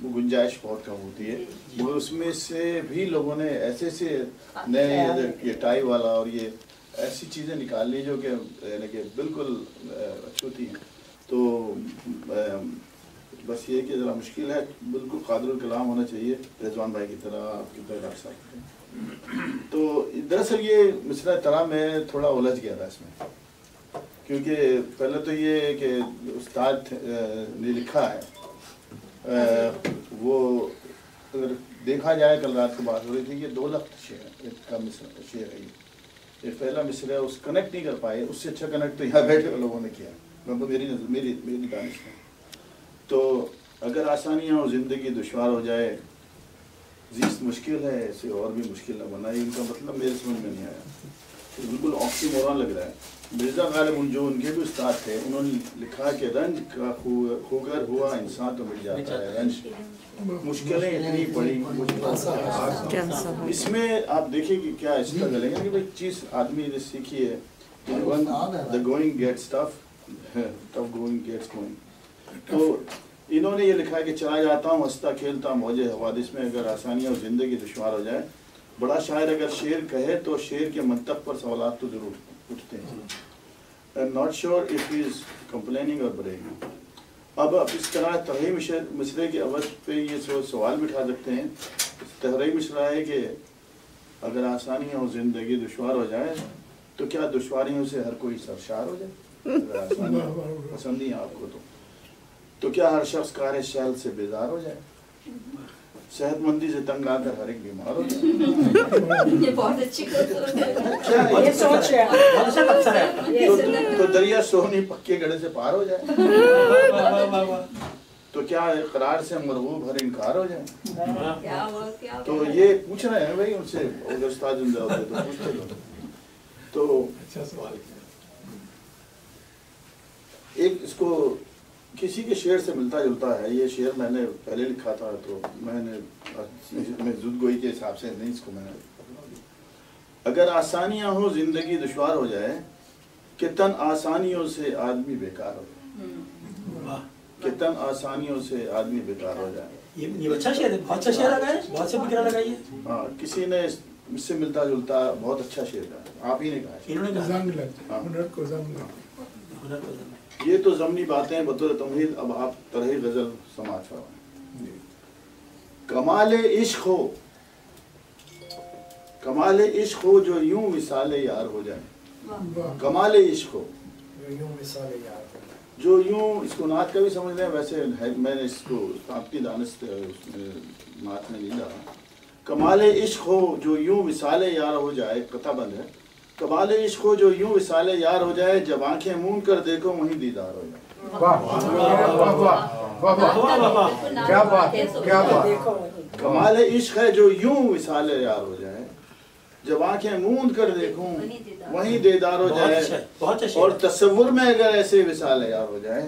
वो गुंजाइश बहुत कम होती है। वो उसमें से भी लोगों ने ऐसे नए ये टाई वाला और ये ऐसी चीज़ें निकाल ली जो कि यानी कि बिल्कुल अछूती हैं। तो बस ये कि ज़रा मुश्किल है, बिल्कुल कादिरुल कलाम होना चाहिए रिजवान भाई की तरह, आपकी तरह डॉक्टर साहब। तो दरअसल ये मिसरा तरह में थोड़ा उलझ गया था इसमें, क्योंकि पहले तो ये कि उस्ताद ने लिखा है, वो अगर देखा जाए कल रात को बात हो रही थी, ये 2 लफ्ज़ शेर का शेर है। ये पहला मिसरा है, उस कनेक्ट नहीं कर पाए, उससे अच्छा कनेक्ट तो यहाँ बैठे हुए लोगों ने किया, मतलब मेरी दानिश में। तो अगर आसानियाँ और ज़िंदगी दुश्वार हो जाए, ज़िस्त मुश्किल है, इसे और भी मुश्किल न बनाए, इनका मतलब मेरे समझ में नहीं आया। तो बिल्कुल ऑक्सीमोरॉन लग रहा है। मिर्ज़ा गालिब जो उनके भी उस्ताद थे, उन्होंने लिखा कि रंज का खूगर हुआ इंसान तो मिल जाता है, रंज मुश्किलें इतनी बड़ी। इसमें आप देखिए कि क्या स्ट्रगल है कि भाई चीज़ आदमी ने सीखी है, the going gets tough, tough going gets going. तो इन्होंने ये लिखा है कि चला जाता हूँ हंसता खेलता मौजे हवादिस में, अगर आसानियाँ और ज़िंदगी दुश्वार हो जाए। बड़ा शायर अगर शेर कहे तो शेर के मंतक पर सवालात तो ज़रूर उठते हैं। I am not sure if he is complaining और ब्रेकिंग। अब इस तरह तहरी मिसरे के अवध पे ये सवाल बिठा सकते हैं। तहरी मिसरा है कि अगर आसानियाँ और ज़िंदगी दुश्वार हो जाए तो क्या दुश्वारियों से हर कोई सरशार हो जाए? अगर आसानियाँ पसंद ही आपको तो क्या हर शख्स कार शैल से बेजार हो जाए? सेहतमंदी से तंग आकर हर एक बीमार हो जाए? ये बहुत अच्छी ये सोच है। तो दरिया सोनी पक्के गड़े से पार हो जाए? तो क्या इकरार से मरगूब हर इनकार हो जाए? तो ये पूछ रहे हैं भाई उनसे, उस्ताद जिंदा होते तो पूछते लो। तो एक इसको किसी के शेर से मिलता जुलता है। ये शेर मैंने पहले लिखा था, तो मैंने जुदगोई के हिसाब से नहीं इसको मैंने। अगर आसानियां हो जिंदगी दुश्वार हो जाए, कि तन आसानियों से आदमी बेकार हो जाए, कि तन आसानियों से आदमी बेकार हो जाए। ये अच्छा शेर है, बहुत अच्छा शेर लगा है, बहुत से फिक्र लगाइए। हाँ, किसी ने इससे मिलता जुलता बहुत अच्छा शेर कहा, आप ही ने कहा। इन्होंने कहा ये तो ज़मनी बातें बतौर तमहीद, अब आप तरह गजल समाज फरमाएं। कमाले इश्क हो, कमाले इश्क हो जो यूं विसाले यार हो जाए। कमाले इश्क हो जो यूं, इसको नात का भी समझ लें, वैसे मैंने इसको आपकी दानिश नात में नहीं डाला। कमाले इश्क हो जो यूं विसाले यार हो जाए, कथा बंद है। कमाले इश्क हो जो यूं विसाले यार हो जाए, जब आंखें मूंद कर देखो वहीं दीदार हो जाए। वाह वाह वाह वाह, क्या बात, क्या बात। कमाले इश्क है जो यूं विसाले यार हो जाए, जब आंखें मूंद कर देखूं वहीं दीदार हो जाए। और तस्वुर में अगर ऐसे विसाले यार हो जाए,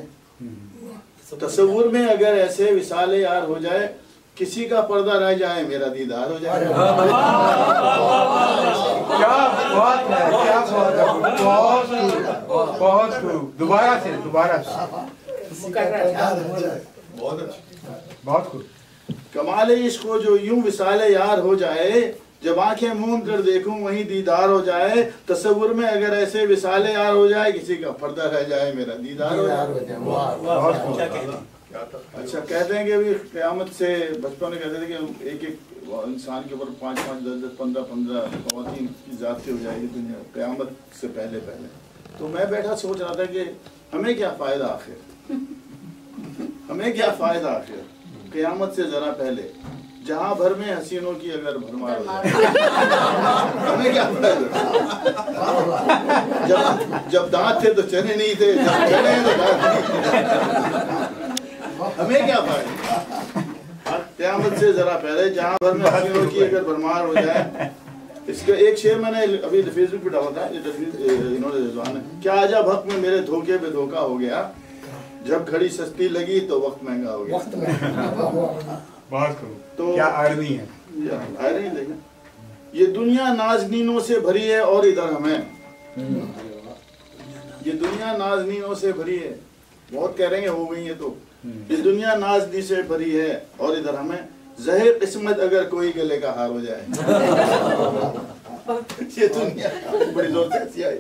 तस्वुर में अगर ऐसे विसाले यार हो जाए, किसी का पर्दा रह जाए मेरा दीदार हो जाए। क्या बात है, क्या बात है, बहुत खूब। दोबारा से बहुत खूब। कमाले इश्क हो जो यूं विसाले यार हो जाए, जब आंखें मूंद कर देखूं वहीं दीदार हो जाए। तस्वुर में अगर ऐसे विसाले यार हो जाए, किसी का पर्दा रह जाए मेरा दीदार हो जाए। अच्छा, कहते हैं कि अभी क़यामत से, बचपन में कहते थे कि एक एक इंसान के ऊपर 5-5, 10-10, 15-15 ख़वातीन की ज़ाती हो जाएगी दुनिया क़यामत से पहले। तो मैं बैठा सोच रहा था कि हमें क्या फ़ायदा आखिर, हमें क्या फ़ायदा आखिर क़यामत से ज़रा पहले, जहाँ भर में हसीनों की अगर भरमार हो जाए, हमें क्या फ़ायदा। जब दांत थे तो चने नहीं थे, जब चने तो दांत नहीं, हमें क्या फायदा। क़यामत से जरा पहले जहाँ भर में हसीनों की अगर भरमार हो जाए। इसका एक शेर मैंने अभी फेसबुक पे डाला था, इन्होंने रिजवान ने, क्या अजब हक में मेरे धोखे पे धोखा हो गया, जब घड़ी सस्ती लगी तो वक्त महंगा हो गया। तो क्या आयरनी है, आयरनी देखें। ये दुनिया नाज़नीनों से भरी है और इधर हमें, ये दुनिया नाज़नीनों से भरी है, बहुत कह रहे हैं हो गई है। तो ये दुनिया नाज़नी से भरी है और इधर हमें, ज़हे किस्मत अगर कोई गले का हार हो जाए। ये दुनिया बड़ी जोर से हंसी आई।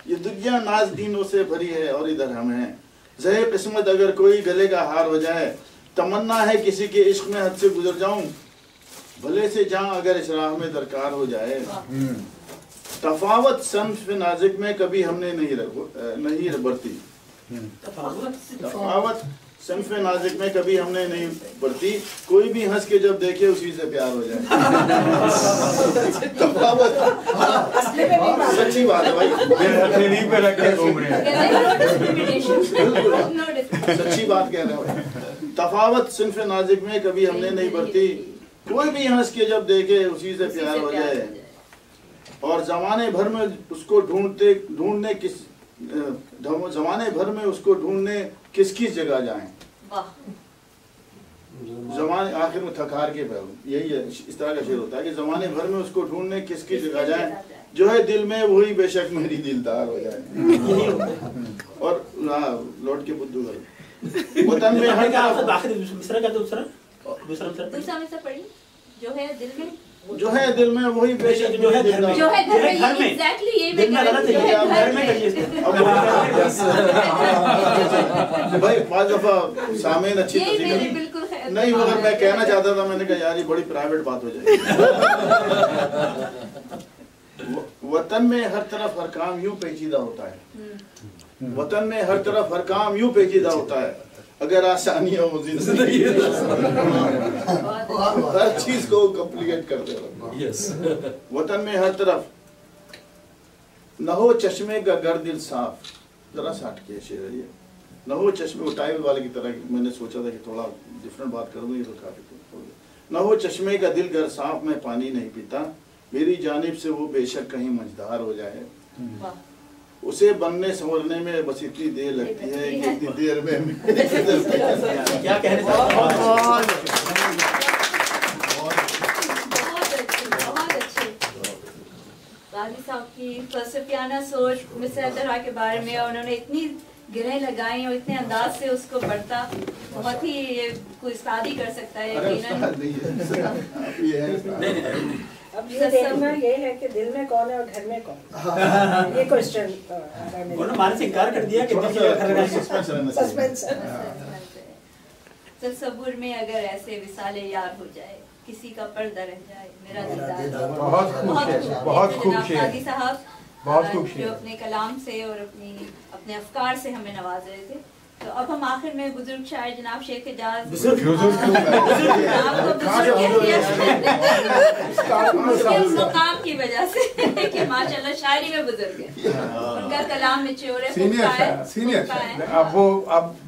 ये दुनिया नाज़नीनों से भरी है और इधर हमें, ज़हे किस्मत अगर कोई गले का हार हो जाए। तमन्ना है किसी के इश्क में हद से गुजर जाऊं, भले से जहाँ अगर इस राह में दरकार हो जाए। तफावत सन्फ नाजिक में कभी हमने नहीं बरती, तफावत सन्फ नाजिक में कभी हमने नहीं बरती, कोई भी हंस के जब देखे उसी से प्यार हो जाए। तफावत सच्ची बात है भाई, पे रख के घूम रहे हैं, सच्ची बात कह रहे हैं। तफावत सिन्फ नाजिक में कभी हमने नहीं बरती, कोई भी हंस के जब देखे उसी से प्यार हो जाए। और जमाने भर में उसको ढूंढने किसकी जगह जाएं। जमाने आखिर में थकार के यही है, इस तरह का शेर होता है कि जमाने भर में उसको ढूंढने किसकी जगह जाएं, जो है दिल में वही बेशक मेरी दिलदार हो जाए। और लौट के बुद्धू घर वतन में हर दूसरा क्या दूसरा मिसरा पढ़ी, जो है दिल में, जो है दिल में वही बेशक जो है घर में, एग्जैक्टली ये मैं कह रही हूं, घर में भाई पांच दफा सामने अच्छी बिल्कुल नहीं, मगर मैं कहना चाहता था, मैंने कहा यार ये बड़ी प्राइवेट बात हो जाएगी। वतन में हर तरफ हर काम यूं पेचीदा होता है, वतन में हर तरफ हर काम यूं पेचीदा होता है, अगर आसानियां हो जिंदगी हर चीज को कॉम्प्लिकेट कर दे। वतन में हर तरफ न हो चश्मे का गर दिल साफ, जरा सा हटके शेर है ये, न हो चश्मे, वो टाइम वाले की तरह मैंने सोचा था कि थोड़ा डिफरेंट बात करूंगी तो काफी। न हो चश्मे का दिल गर साफ, मैं पानी नहीं पीता, मेरी जानिब से वो बेशक कहीं मझधार हो जाए। उसे बनने संवरने में बस इतनी देर लगती है कि इतनी देर में क्या कहने गाजी साहब की फलसफियाना सोच मिस्र तरह के बारे में, और उन्होंने इतनी गिरहें लगाई और इतने अंदाज से उसको पढ़ता, बहुत ही कोई उस्तादी कर सकता है यकीनन। अब ये देखना ये है कि दिल में कौन है और घर में कौन, ये क्वेश्चन उन्होंने माने से इनकार कर दिया कि सस्पेंस। तसव्वुर में अगर ऐसे विसाले यार हो जाए, किसी का पर्दा रह जाए मेरा दीदार। बहुत खूब शेर गाजी साहब बहुत खूब जो अपने कलाम से और अपने अफकार से हमें नवाज रहे थे। तो अब हम आखिर में बुजुर्ग शायर जनाब शेख एजाज मकाम की वजह से कि माशाल्लाह शायरी में बुजुर्ग है, उनका कलाम निचोड़ है, सीनियर। अब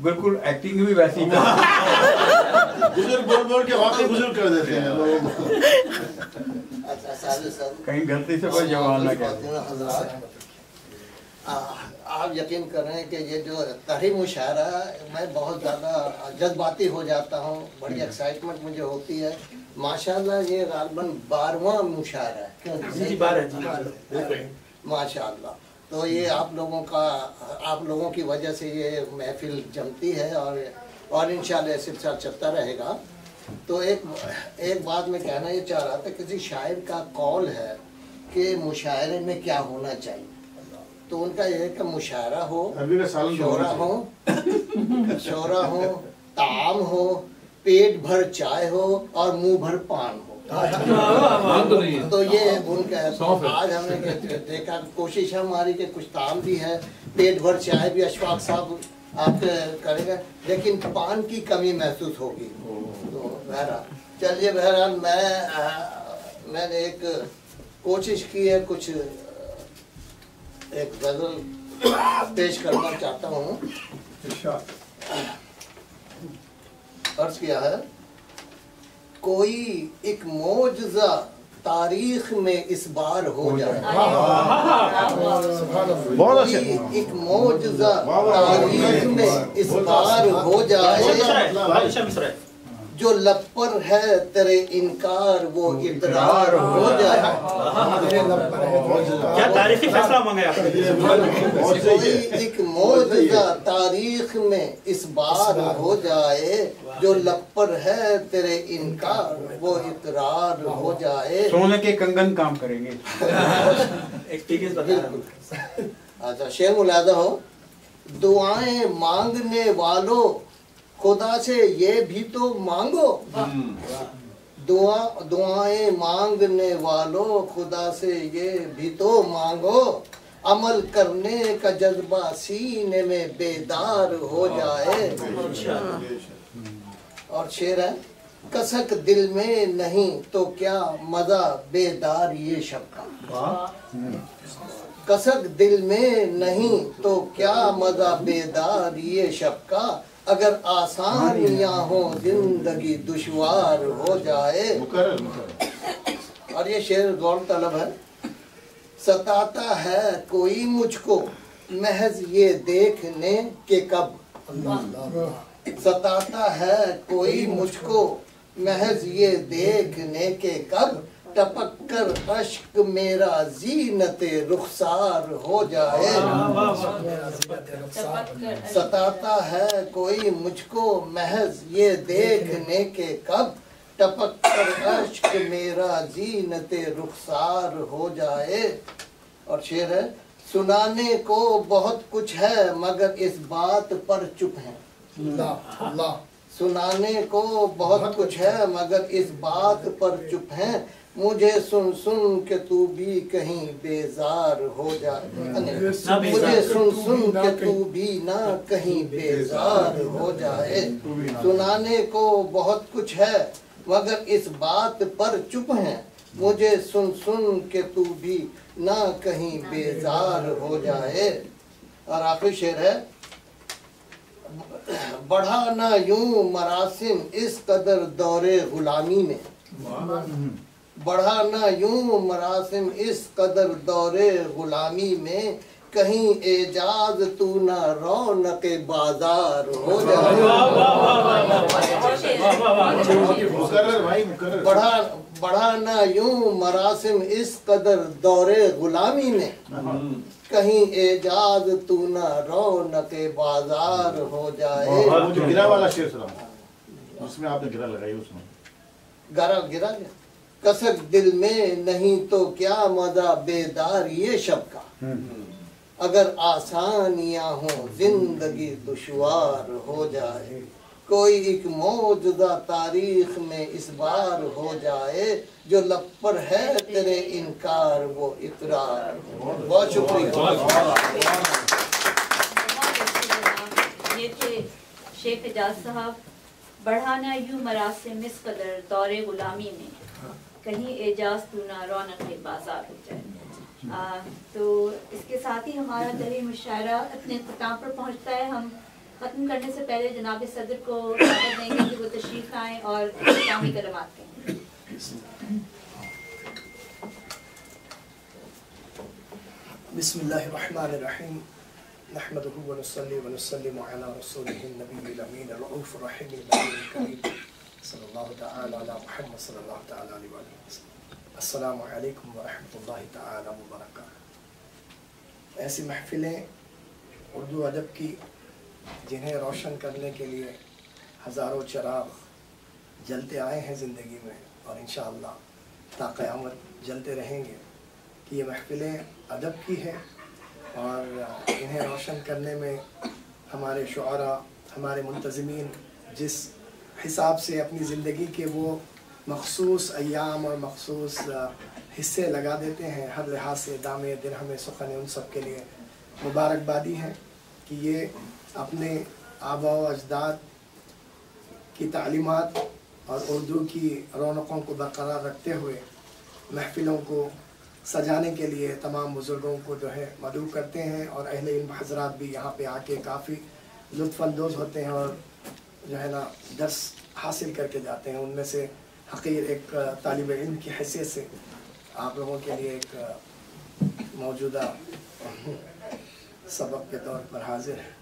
बिल्कुल एक्टिंग भी वैसी बुजुर्ग बोल बोल के वाकई बुजुर्ग कर देते हैं लोगों को। कहीं गलती से कोई जवाब ना कहे। आप यकीन कर रहे हैं कि ये जो तहरीर मुशायरा, मैं बहुत ज़्यादा जज्बाती हो जाता हूँ, बड़ी एक्साइटमेंट मुझे होती है। माशाल्लाह ये गालबन 12वां मुशायरा है, क्यों? माशाल्लाह। तो ये आप लोगों की वजह से ये महफिल जमती है और इंशाल्लाह सिलसिला चलता रहेगा। तो एक बात मैं कहना ये चाह रहा था, किसी शायर का कौल है कि मुशायरे में क्या होना चाहिए, तो उनका ये कि मुशायरा हो, शोरा हो, ताम हो, पेट भर चाय हो और मुंह भर पान हो। तो ये उनका आज हमने देखा, कोशिश हमारी कि कुछ ताम भी है, पेट भर चाय भी अशफाक साहब आप करेंगे, लेकिन पान की कमी महसूस होगी। तो बहरहाल चलिए, बहरहाल मैंने एक कोशिश की है, कुछ एक गजल पेश करना चाहता हूँ। अर्ज किया है, कोई एक मौजज़ा तारीख में इस बार हो जाए, एक मौजज़ा तारीख में इस बार हो जाए, जो लब पर है तेरे इनकार वो इकरार हो जाए। क्या तारीखी फैसला मांगा कोई एक मौजज़ा तारीख में इस बार हो जाए, जो लब पर है तेरे इनकार वो इकरार हो जाए। सोने के कंगन काम करेंगे। एक्सपीरियंस बता रहा हूं। अच्छा, शेर मुलादा हो, दुआएं मांगने वालों खुदा से ये भी तो मांगो, दुआएं मांगने वालों खुदा से ये भी तो मांगो, अमल करने का जज्बा सीने में बेदार हो जाए। और शेर है, कसक दिल में नहीं तो क्या मजा बेदार ये शब का, कसक दिल में नहीं तो क्या मजा बेदार ये शब का, अगर आसानियां हो जिंदगी दुश्वार हो जाए। और ये शेर गौर तलब है, सताता है कोई मुझको महज ये देखने के कब, सताता है कोई मुझको महज ये देखने के कब, टपक कर अश्क मेरा जीनते रुखसार हो जाए। सताता है कोई मुझको महज ये देखने के कब, टपक कर अश्क मेरा जीनते रुखसार हो जाए। और शेर है, सुनाने को बहुत कुछ है मगर इस बात पर चुप है, सुनाने को बहुत कुछ है मगर इस बात पर चुप है, मुझे सुन सुन के तू भी कहीं बेजार हो जाए, मुझे सुन सुन के तू भी ना कहीं बेजार हो जाए। सुनाने को बहुत कुछ है मगर इस बात पर चुप है, मुझे सुन सुन के तू भी ना कहीं बेजार हो जाए। और आखिरी शेर है, बढ़ा ना यूं मरासिम इस कदर दौरे गुलामी में, बढ़ा ना यूं मरासिम इस कदर दौरे गुलामी में, کہیں اعجاز تو نہ رونق بازار ہو جائے. بڑھانا یوں مراسم اس قدر دور غلامی میں, کہیں اعجاز تو نہ رونق بازار ہو جائے. جو گرا والا شعر سنا اس میں آپ نے گرا لگائی, اس میں گرا گیا. کسک دل میں نہیں تو کیا مزہ بیدار یہ شب کا, اگر آسانیاں ہوں زندگی دشوار ہو جائے. کوئی ایک معجزہ تاریخ میں اس بار ہو جائے, جو لب پر ہے تیرے انکار وہ اقرار. بہت شکریہ. یہ تھے شیخ حجاز صاحب. بڑھانا یوں مراسم اس قدر دور غلامی میں, کہیں اعجاز تو نہ رونق بازار ہو جائے. تو اس کے ساتھ ہی ہمارا درہ مشاعرہ اپنے اختتام پر پہنچتا ہے. ہم ختم کرنے سے پہلے جناب صدر کو دعوت دیں گے کہ وہ تشریف لائیں اور اختتامی کلمات کہیں. بسم اللہ الرحمن الرحیم. نحمده ونصلي ونسلم على رسوله النبي الامين الرؤوف الرحيم النبي الكريم صلی اللہ تعالی علی محمد صلی اللہ تعالی علیہ وسلم. السلام علیکم ورحمۃ اللہ تعالی وبرکاتہ. ایسی محفلیں اردو ادب کی جنہیں روشن کرنے کے لیے ہزاروں چراغ جلتے آئے ہیں زندگی میں, اور انشاءاللہ تا قیامت جلتے رہیں گے, کہ یہ محفلیں ادب کی ہیں, اور انہیں روشن کرنے میں ہمارے شعراء, ہمارے منتظمین جس حساب سے اپنی زندگی کے وہ مخصوص ایام اور مخصوص حصے لگا دیتے ہیں, ہر لحاظ سے دام درہم سخن ان سب کے لیے مبارکبادی ہیں کہ یہ اپنے آبا و اجداد کی تعلیمات اور اردو کی رونقوں کو برقرار رکھتے ہوئے محفلوں کو سجانے کے لیے تمام بزرگوں کو جو ہے مدعو کرتے ہیں, اور اہل علم حضرات بھی یہاں پہ آ کے کافی لطف اندوز ہوتے ہیں اور جو ہے نا درس حاصل کر کے جاتے ہیں. ان میں سے حقیر ایک طالب علم کی حیثیت سے آپ لوگوں کے لیے ایک موجودہ سبق کے طور پر حاضر ہے.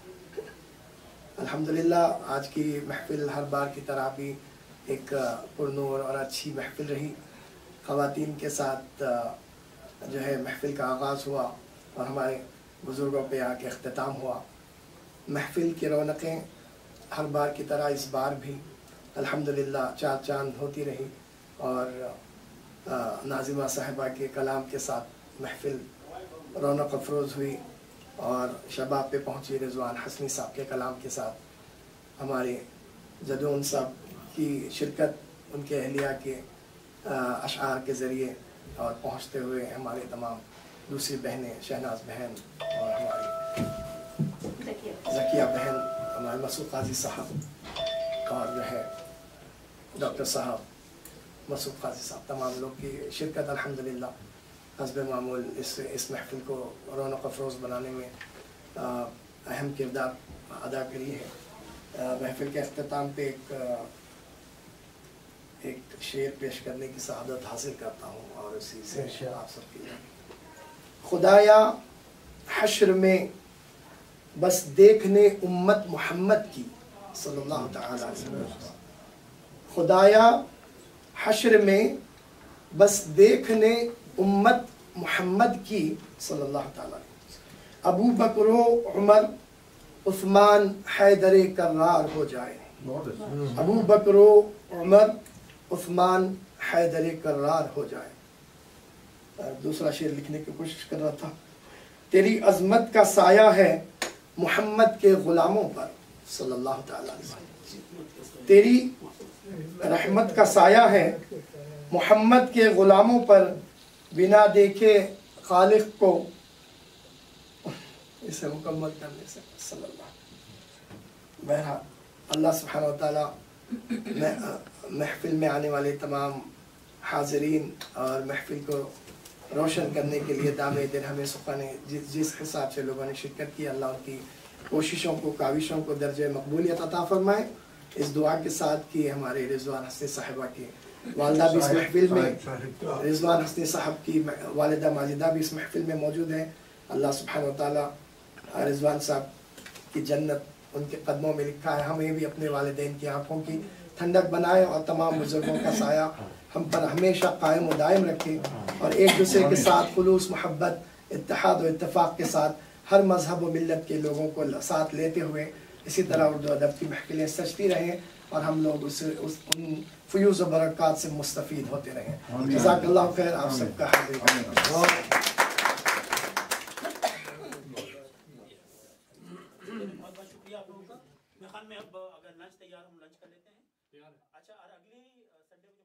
الحمدللہ آج کی محفل ہر بار کی طرح بھی ایک پرنور اور اچھی محفل رہی. خواتین کے ساتھ جو ہے محفل کا آغاز ہوا اور ہمارے بزرگوں پہ آ کے اختتام ہوا. محفل کی رونقیں ہر بار کی طرح اس بار بھی الحمدللہ چار چاند ہوتی رہی, اور ناظمہ صاحبہ کے کلام کے ساتھ محفل رونق افروز ہوئی, اور شباب پہ پہنچی رضوان حسنی صاحب کے کلام کے ساتھ. ہمارے جدون صاحب کی شرکت ان کے اہلیہ کے اشعار کے ذریعے, اور پہنچتے ہوئے ہمارے تمام دوسری بہنیں, شہناز بہن اور ہماری ذکیہ بہن, ہمارے مسعود قاضی صاحب, اور جو ہے ڈاکٹر صاحب مسعود قاضی صاحب, تمام لوگ کی شرکت الحمدللہ حسب معمول اس محفل کو رونق افروز بنانے میں اہم کردار ادا کری ہے. محفل کے اختتام پہ ایک شعر پیش کرنے کی سعادت حاصل کرتا ہوں, اور اسی سے آپ سب کی خدایا حشر میں بس دیکھنے امت محمد کی صلی اللہ تعالی علیہ وسلم. خدایا حشر میں بس دیکھنے امت محمد کی صلی اللہ تعالی علیہ وسلم. ابو بکر و عمر عثمان حیدر کرار ہو جائے. ابو بکر و عمر عثمان حیدر کرار ہو جائے. دوسرا شعر لکھنے کی کوشش کر رہا تھا. تیری عظمت کا سایہ ہے محمد کے غلاموں پر صلی اللہ تعالی علیہ وسلم. تیری رحمت کا سایہ ہے محمد کے غلاموں پر, بنا دیکھے خالق کو اسے مکمل کرنے سے صلی اللہ. بہرحال اللہ سبحانہ و تعالیٰ محفل میں آنے والے تمام حاضرین اور محفل کو روشن کرنے کے لیے دام درہم سخن جس حساب سے لوگوں نے شرکت کی, اللہ ان کی کوششوں کو, کاوشوں کو درجہ مقبولیت عطا فرمائے. اس دعا کے ساتھ کہ ہمارے رضوان حسنی صاحبہ کی والدہ بھی اس محفل میں, رضوان حسنی صاحب کی والدہ ماجدہ بھی اس محفل میں موجود ہیں. अल्लाह सुब्हानहू व तआला रिजवान साहब की जन्नत उनके कदमों में लिखा है, हमें भी अपने वालिदैन की आंखों की ठंडक बनाए और तमाम बुजुर्गों का साया हम पर हमेशा कायम व दायम रखे और एक दूसरे के साथ खुलूस मोहब्बत इत्तेहाद व इत्तेफाक के साथ हर मजहब व मिल्लत के लोगों को साथ लेते हुए इसी तरह उर्दू अदब की महफिलें सजती रहें और हम लोग उन फयूज़ व बरक़ात से मुस्तफ़ीद होते रहें। जज़ाकल्लाहु खैर, आप सबका हाज़िर शुक्रिया आप लोगों का। मैं खान में अब अगर लंच तैयार हम लंच कर लेते हैं। अच्छा, और अगली संडे को